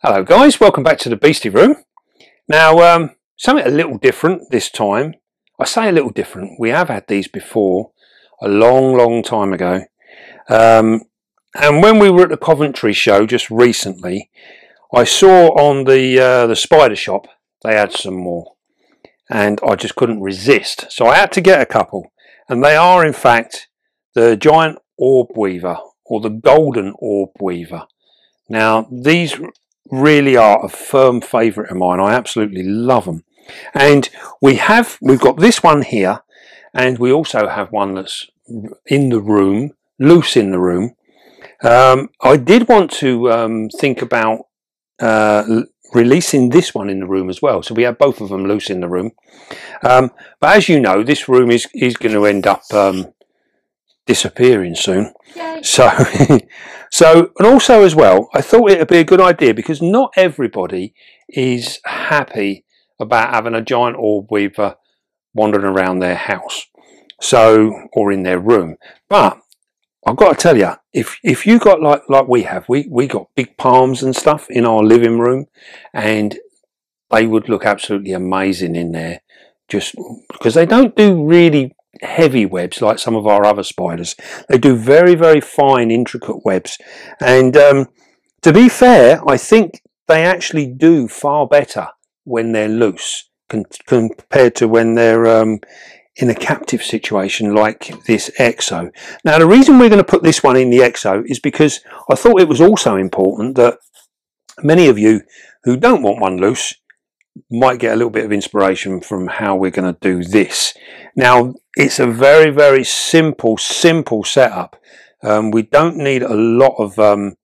Hello guys, welcome back to the Beastie Room. Now something a little different this time. I say a little different, we have had these before a long time ago, and when we were at the Coventry show just recently, I saw on the Spider Shop they had some more and I just couldn't resist, so I had to get a couple, and they are in fact the Giant Orb Weaver or the Golden Orb Weaver. Now these really are a firm favourite of mine. I absolutely love them, and we've got this one here, and we also have one that's in the room, loose in the room. I did want to think about releasing this one in the room as well, so we have both of them loose in the room, but as you know, this room is going to end up disappearing soon. Yay. So and also as well, I thought it would be a good idea, because not everybody is happy about having a Giant Orb Weaver wandering around their house, or in their room. But I've got to tell you, if you got like we have, we got big palms and stuff in our living room, and they would look absolutely amazing in there, just because they don't do really heavy webs like some of our other spiders. They do very fine intricate webs, and to be fair, I think they actually do far better when they're loose compared to when they're in a captive situation like this EXO. Now the reason we're going to put this one in the EXO is because I thought it was also important that many of you who don't want one loose might get a little bit of inspiration from how we're going to do this. Now it's a very simple setup. We don't need a lot of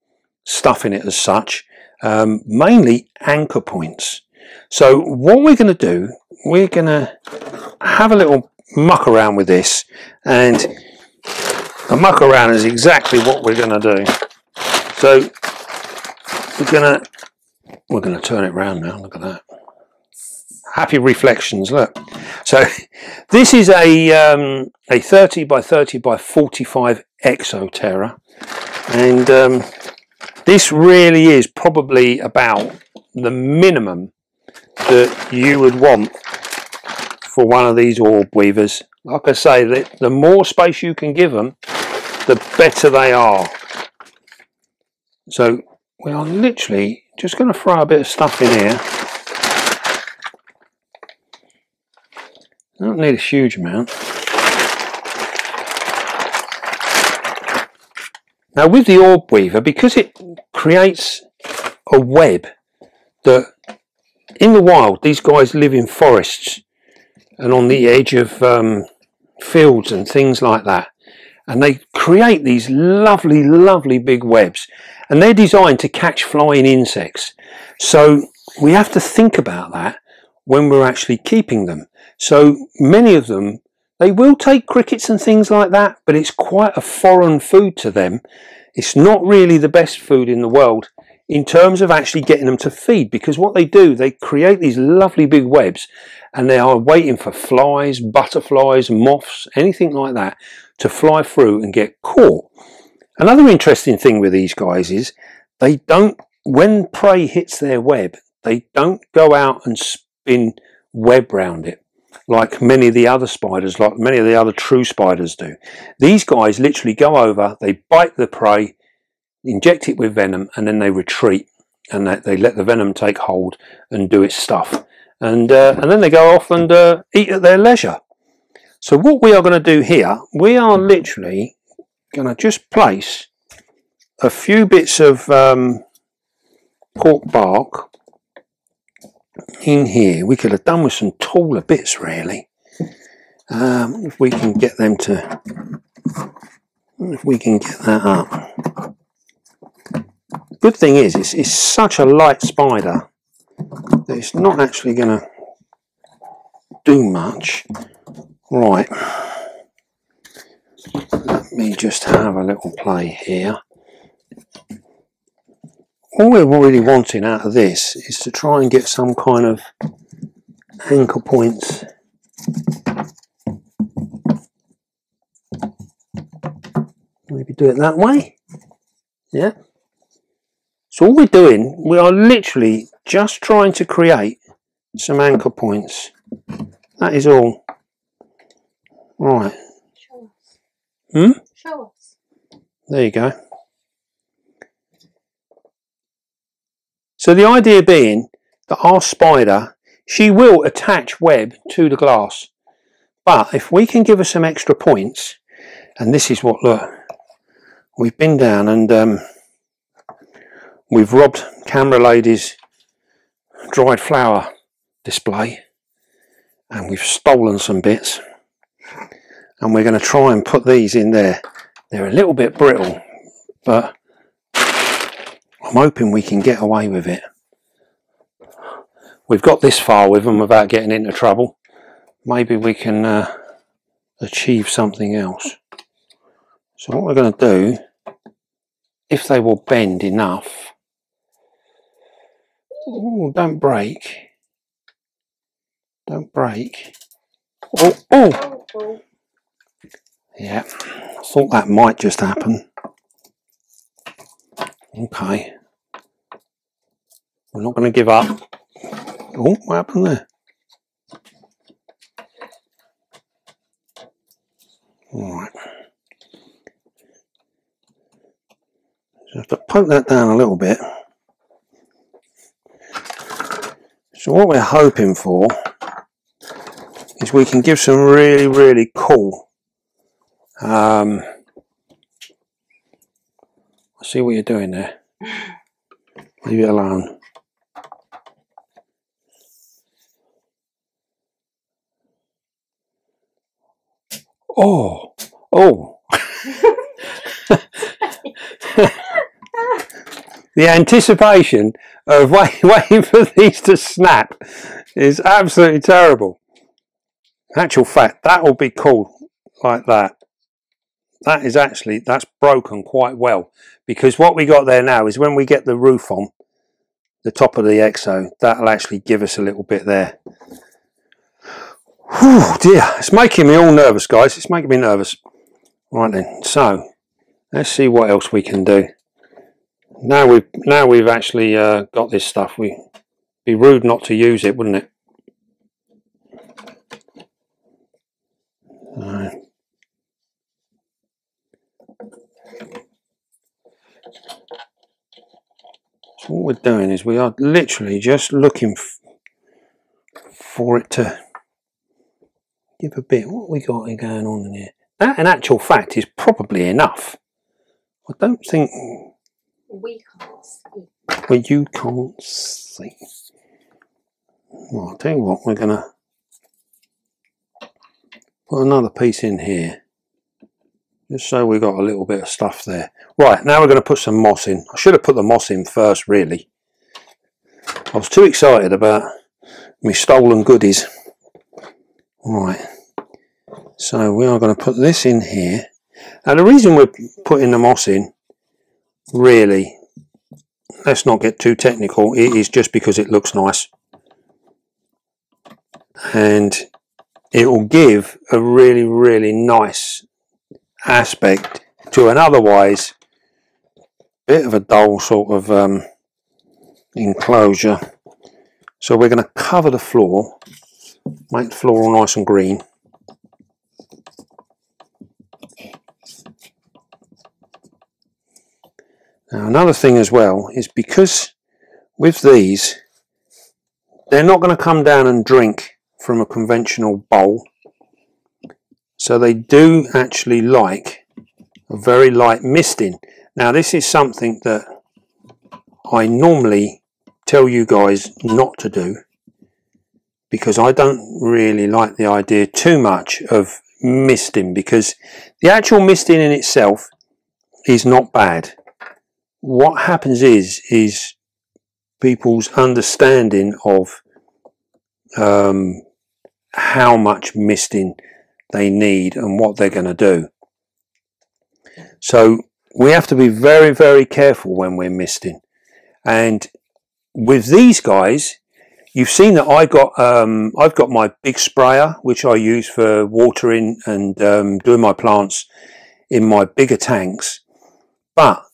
stuff in it as such, mainly anchor points. So what we're going to do, we're going to have a little muck around with this, and the muck around is exactly what we're going to do. So we're going to turn it around now. Look at that. Happy reflections, look. So this is a 30 by 30 by 45 Exo Terra, and this really is probably about the minimum that you would want for one of these orb weavers. Like I say, the more space you can give them, the better they are. So we are literally just going to throw a bit of stuff in here. I don't need a huge amount. Now with the Orb Weaver, because it creates a web that in the wild, these guys live in forests and on the edge of fields and things like that, and they create these lovely big webs, and they're designed to catch flying insects. So we have to think about that when we're actually keeping them. So many of them, they will take crickets and things like that, but it's quite a foreign food to them. It's not really the best food in the world in terms of actually getting them to feed, because what they do, they create these lovely big webs, and they are waiting for flies, butterflies, moths, anything like that to fly through and get caught. Another interesting thing with these guys is they don't, when prey hits their web, they don't go out and spin web round it like many of the other spiders, like many of the other true spiders do. These guys literally go over, they bite the prey, inject it with venom, and then they retreat, and they let the venom take hold and do its stuff, and then they go off and eat at their leisure. So what we are going to do here, we are literally going to just place a few bits of cork bark in here. We could have done with some taller bits really, if we can get them to, if we can get that up. Good thing is it's such a light spider that it's not actually going to do much. Right, let me just have a little play here. All we're really wanting out of this is to try and get some kind of anchor points. Maybe do it that way. Yeah. So all we're doing, we are literally just trying to create some anchor points. That is all. Right. Show us. Hmm? Show us. There you go. So the idea being that our spider, she will attach web to the glass. But if we can give her some extra points, and this is what, look, we've been down and we've robbed camera lady's dried flower display, and we've stolen some bits, and we're going to try and put these in there. They're a little bit brittle, but I'm hoping we can get away with it. We've got this far with them without getting into trouble. Maybe we can achieve something else. So what we're going to do, if they will bend enough, ooh, don't break, don't break. Oh, oh, yeah, I thought that might just happen. Okay, we're not going to give up. Oh, what happened there? All right, so I have to poke that down a little bit. So what we're hoping for is we can give some really, really cool. I see what you're doing there. Leave it alone. Oh, oh. The anticipation of waiting for these to snap is absolutely terrible. In actual fact, that will be cool like that. That is actually, that's broken quite well, because what we got there now is when we get the roof on the top of the exo, that'll actually give us a little bit there. Whew, dear, it's making me all nervous, guys. It's making me nervous. Right then, so let's see what else we can do. Now we've actually got this stuff. We'd be rude not to use it, wouldn't it? So what we're doing is we are literally just looking for it to give a bit. What we got going on in here? That, in actual fact, is probably enough. I don't think we can't see. Well, you can't see. Well, I'll tell you what, we're gonna put another piece in here, just so we got a little bit of stuff there. Right, now we're going to put some moss in. I should have put the moss in first, really. I was too excited about my stolen goodies. Right, so we are going to put this in here. Now the reason we're putting the moss in, really, let's not get too technical, it is just because it looks nice. And it will give a really, really nice aspect to an otherwise bit of a dull sort of enclosure. So we're going to cover the floor, make the floor all nice and green. Now another thing as well is, because with these, they're not going to come down and drink from a conventional bowl, so they do actually like a very light misting. Now this is something that I normally tell you guys not to do, because I don't really like the idea too much of misting, because the actual misting in itself is not bad. What happens is people's understanding of how much misting they need and what they're going to do. So we have to be very, very careful when we're misting. And with these guys, you've seen that I've got my big sprayer, which I use for watering and doing my plants in my bigger tanks. But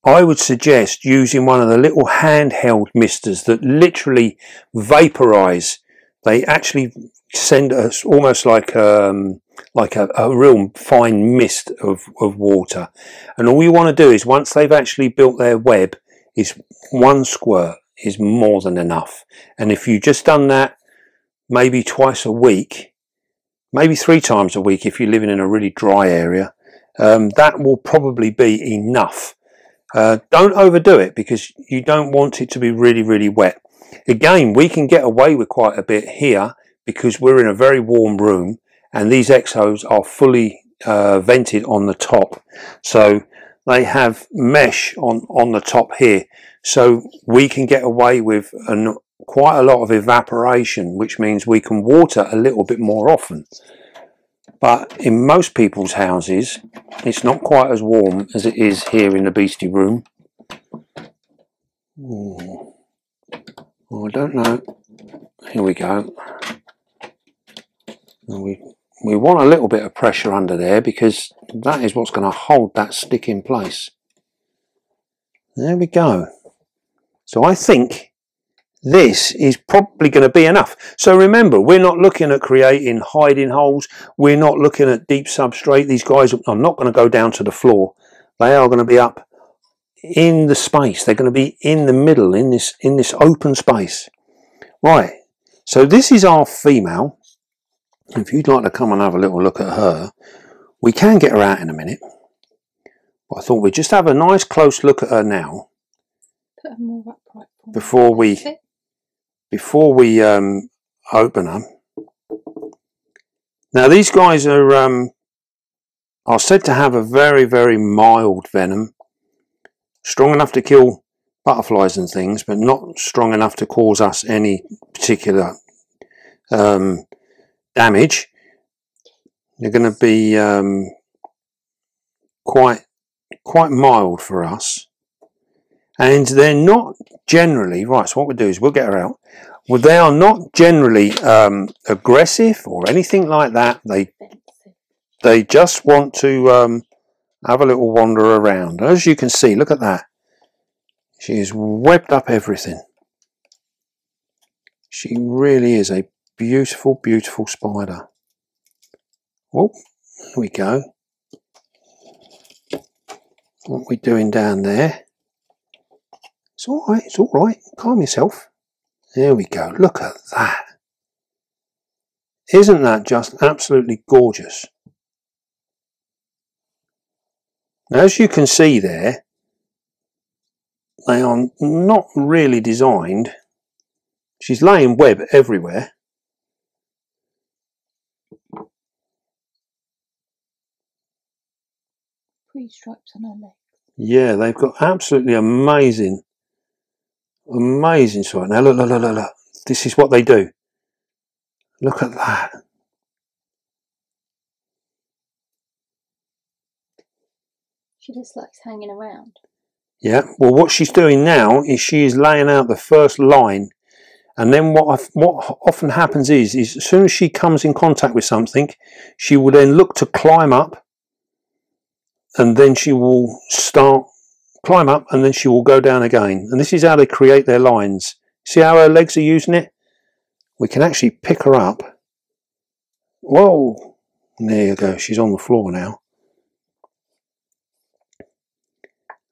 I would suggest using one of the little handheld misters that literally vaporize. They actually send us almost like a real fine mist of water. And all you want to do is, once they've actually built their web, is one squirt is more than enough. And if you just done that maybe twice a week, maybe 3 times a week if you're living in a really dry area, that will probably be enough. Don't overdo it, because you don't want it to be really, really wet. Again, we can get away with quite a bit here because we're in a very warm room and these exos are fully vented on the top. So they have mesh on the top here. So we can get away with quite a lot of evaporation, which means we can water a little bit more often. But in most people's houses, it's not quite as warm as it is here in the beastie room. Oh, I don't know. Here we go. We want a little bit of pressure under there, because that is what's going to hold that stick in place. There we go. So I think this is probably going to be enough. So remember, we're not looking at creating hiding holes. We're not looking at deep substrate. These guys are not going to go down to the floor. They are going to be up in the space. They're going to be in the middle, in this open space. Right. So this is our female. If you'd like to come and have a little look at her, we can get her out in a minute. But I thought we'd just have a nice close look at her now. Put her more upright before we open them. Now these guys are said to have a very, very mild venom, strong enough to kill butterflies and things, but not strong enough to cause us any particular damage. They're going to be quite mild for us, and they're not generally right. So what we'll do is we'll get her out. Well, they are not generally aggressive or anything like that. They just want to have a little wander around. As you can see, look at that. She has webbed up everything. She really is a beautiful, beautiful spider. Oh, here we go. What are we doing down there? It's all right, it's all right. Calm yourself. There we go. Look at that. Isn't that just absolutely gorgeous? Now, as you can see there, they are not really designed. She's laying web everywhere. Three stripes on her leg. Yeah, they've got absolutely amazing sight. Now look, look, look, look, look. This is what they do. Look at that. She just likes hanging around. Yeah, well, what she's doing now is she is laying out the first line, and then what often happens is as soon as she comes in contact with something, she will then look to climb up, and then she will climb up, and then she will go down again. And this is how they create their lines. See how her legs are using it? We can actually pick her up. Whoa! And there you go. She's on the floor now.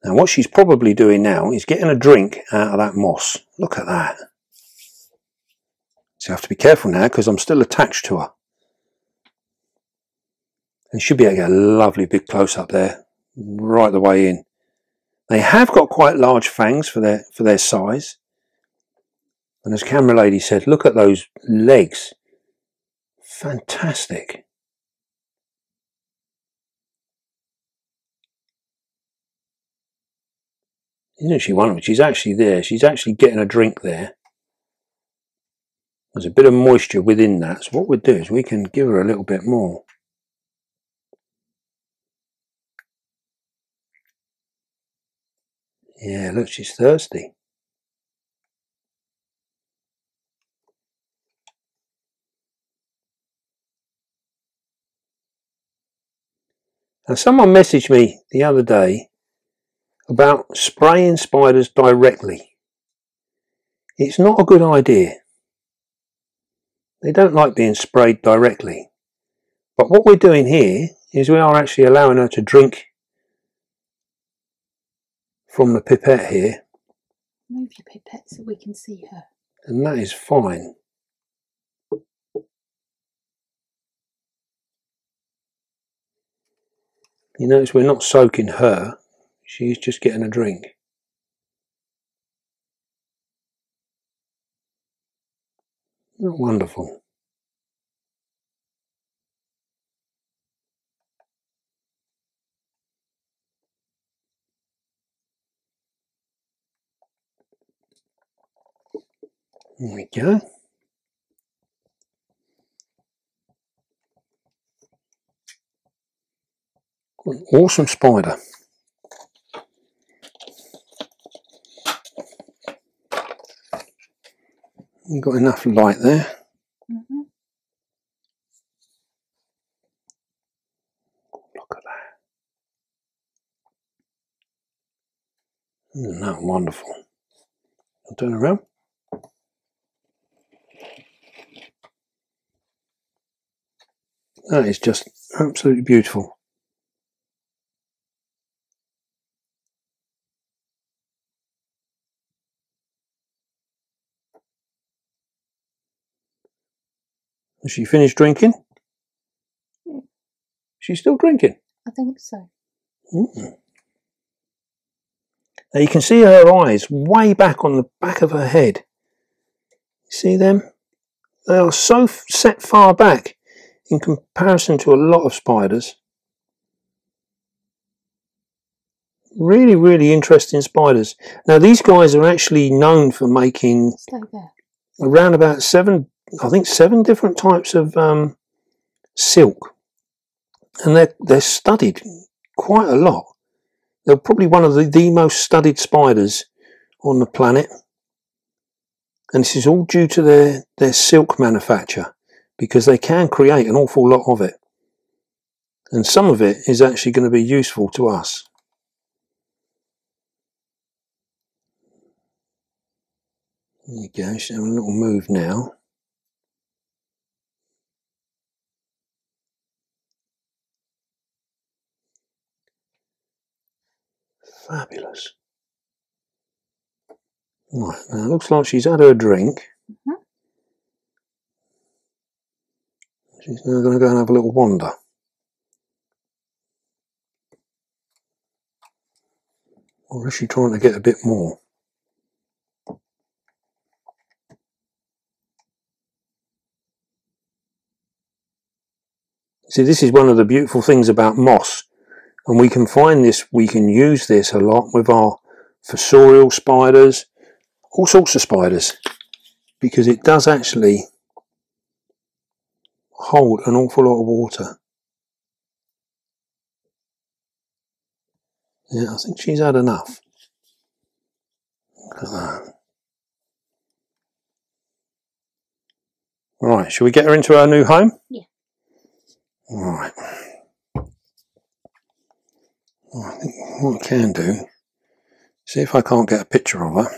Now what she's probably doing now is getting a drink out of that moss. Look at that. So I have to be careful now because I'm still attached to her. And she'll be able to get a lovely big close up there, right the way in. They have got quite large fangs for their size. And as camera lady said, look at those legs. Fantastic. Isn't she wonderful? She's actually there. She's actually getting a drink there. There's a bit of moisture within that. So what we'll do is we can give her a little bit more. Yeah, look, she's thirsty. Now, someone messaged me the other day about spraying spiders directly. It's not a good idea. They don't like being sprayed directly. But what we're doing here is we are actually allowing her to drink from the pipette here. Move your pipette so we can see her. And that is fine. You notice we're not soaking her, she's just getting a drink. Not wonderful. There we go. What an awesome spider. You've got enough light there. Mm-hmm. Look at that. Isn't that wonderful? I'll turn around. That is just absolutely beautiful. Has she finished drinking? Yeah. She's still drinking? I think so. Mm. Now you can see her eyes way back on the back of her head. See them? They are so set far back in comparison to a lot of spiders. Really, really interesting spiders. Now these guys are actually known for making Stay there. around about seven different types of silk, and they're studied quite a lot. They're probably one of the most studied spiders on the planet, and this is all due to their silk manufacture, because they can create an awful lot of it, and some of it is actually going to be useful to us. There you go, she's having a little move now. Fabulous. Right, now it looks like she's had her drink. Mm-hmm. She's now going to go and have a little wander. Or is she trying to get a bit more? See, this is one of the beautiful things about moss, and we can use this a lot with our fossorial spiders, all sorts of spiders, because it does actually hold an awful lot of water. Yeah, I think she's had enough. Look at that. Right, shall we get her into our new home? Yeah. Right. Well, I think what I can do, see if I can't get a picture of her.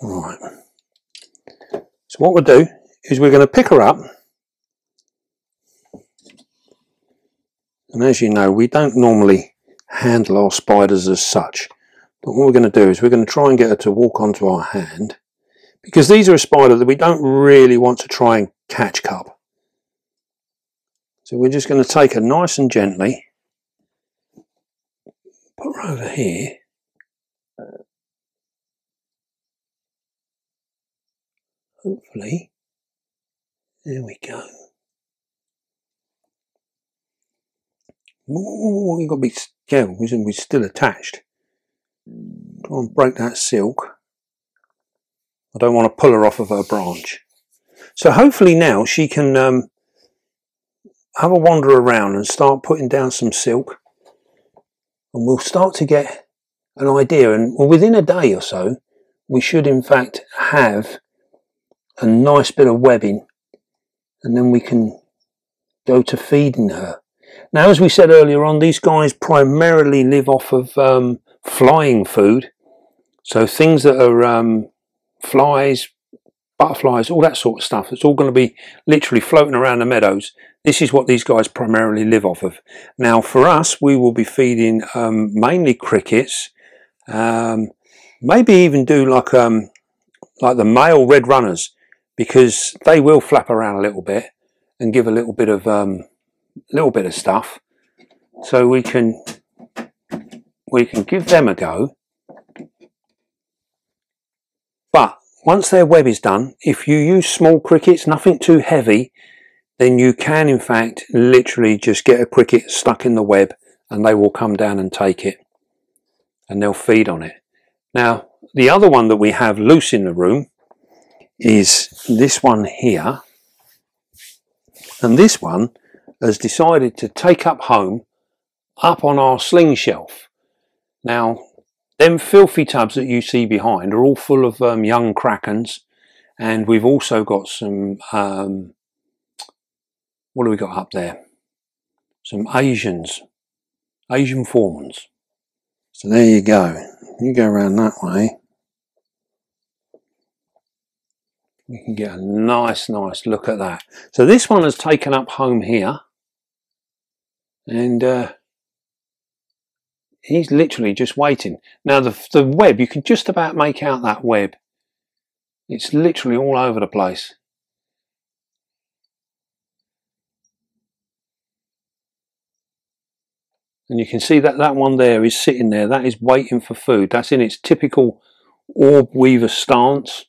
Right. So what we'll do is we're going to pick her up. And as you know, we don't normally handle our spiders as such. But what we're going to do is we're going to try and get her to walk onto our hand, because these are a spider that we don't really want to try and catch cup. So we're just going to take her nice and gently, put her over here. Hopefully, there we go. Ooh, we've got to be careful because we're still attached. Try and break that silk. I don't want to pull her off of her branch. So hopefully now she can have a wander around and start putting down some silk, and we'll start to get an idea, and within a day or so we should in fact have a nice bit of webbing, and then we can go to feeding her. Now, as we said earlier on, these guys primarily live off of flying food, so things that are flies, butterflies, all that sort of stuff. It's all going to be literally floating around the meadows. This is what these guys primarily live off of. Now, for us, we will be feeding mainly crickets. Maybe even do like the male red runners, because they will flap around a little bit and give a little bit of stuff. So we can give them a go. But once their web is done, if you use small crickets, nothing too heavy, then you can in fact literally just get a cricket stuck in the web and they will come down and take it and they'll feed on it. Now, the other one that we have loose in the room is this one here, and this one has decided to take up home up on our sling shelf. Now, them filthy tubs that you see behind are all full of young krakens, and we've also got some what do we got up there? Some Asian fawns. So there you go. You go around that way, you can get a nice look at that. So this one has taken up home here, and he's literally just waiting. Now the web, you can just about make out that web. It's literally all over the place. And you can see that that one there is sitting there. That is waiting for food. That's in its typical orb weaver stance.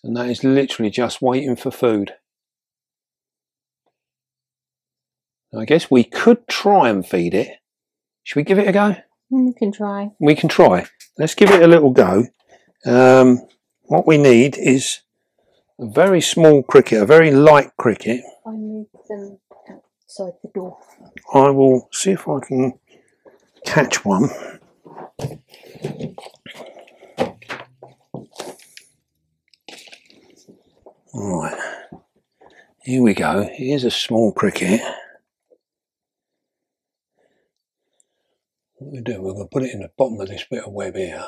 And that is literally just waiting for food. I guess we could try and feed it. Should we give it a go? We can try. We can try. Let's give it a little go. What we need is a very small cricket, a very light cricket. I move them outside the door. I will see if I can catch one. Alright, here we go. Here's a small cricket. What we do, we're going to put it in the bottom of this bit of web here.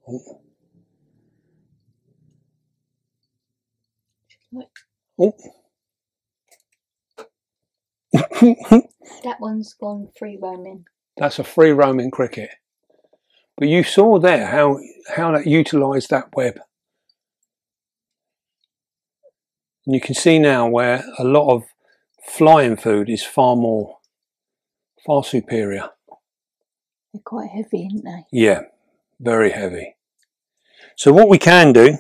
Oh. Oh. That one's gone free roaming. That's a free roaming cricket. But you saw there how that utilised that web. And you can see now where a lot of flying food is far superior. They're quite heavy, aren't they? Yeah, very heavy. So what we can do,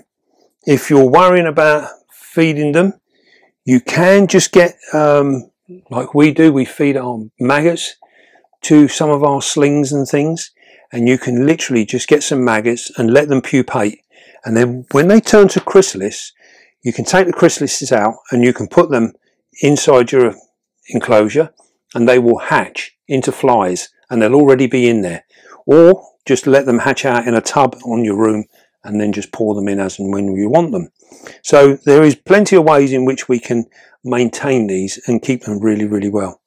if you're worrying about feeding them, you can just get, like we do, we feed our maggots to some of our slings and things, and you can literally just get some maggots and let them pupate, and then when they turn to chrysalis, you can take the chrysalises out and you can put them inside your enclosure and they will hatch into flies, and they'll already be in there. Or just let them hatch out in a tub on your room and then just pour them in as and when you want them. So there is plenty of ways in which we can maintain these and keep them really, really well.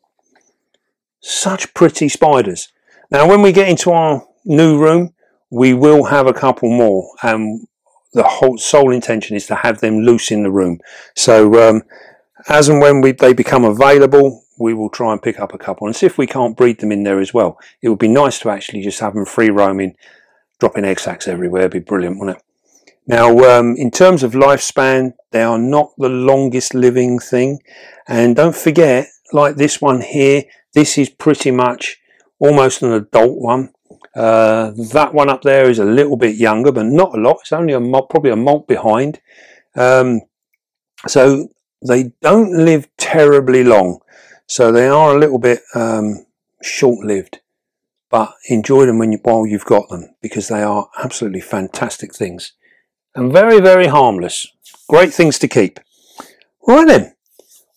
Such pretty spiders. Now when we get into our new room, we will have a couple more, and the whole sole intention is to have them loose in the room. So as and when they become available, we will try and pick up a couple and see if we can't breed them in there as well. It would be nice to actually just have them free roaming, dropping egg sacs everywhere. It'd be brilliant, wouldn't it? Now, in terms of lifespan, they are not the longest living thing. And don't forget, like this one here, this is pretty much almost an adult one. That one up there is a little bit younger, but not a lot. It's only probably a molt behind. So they don't live terribly long. So they are a little bit short-lived. But enjoy them while you've got them, because they are absolutely fantastic things. And very, very harmless. Great things to keep. Right then.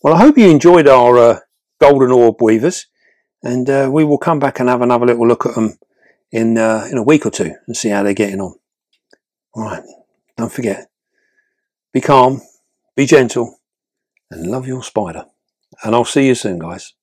Well, I hope you enjoyed our Golden Orb Weavers. and we will come back and have another little look at them in a week or two and see how they're getting on. All right, don't forget, be calm, be gentle, and love your spider. And I'll see you soon, guys.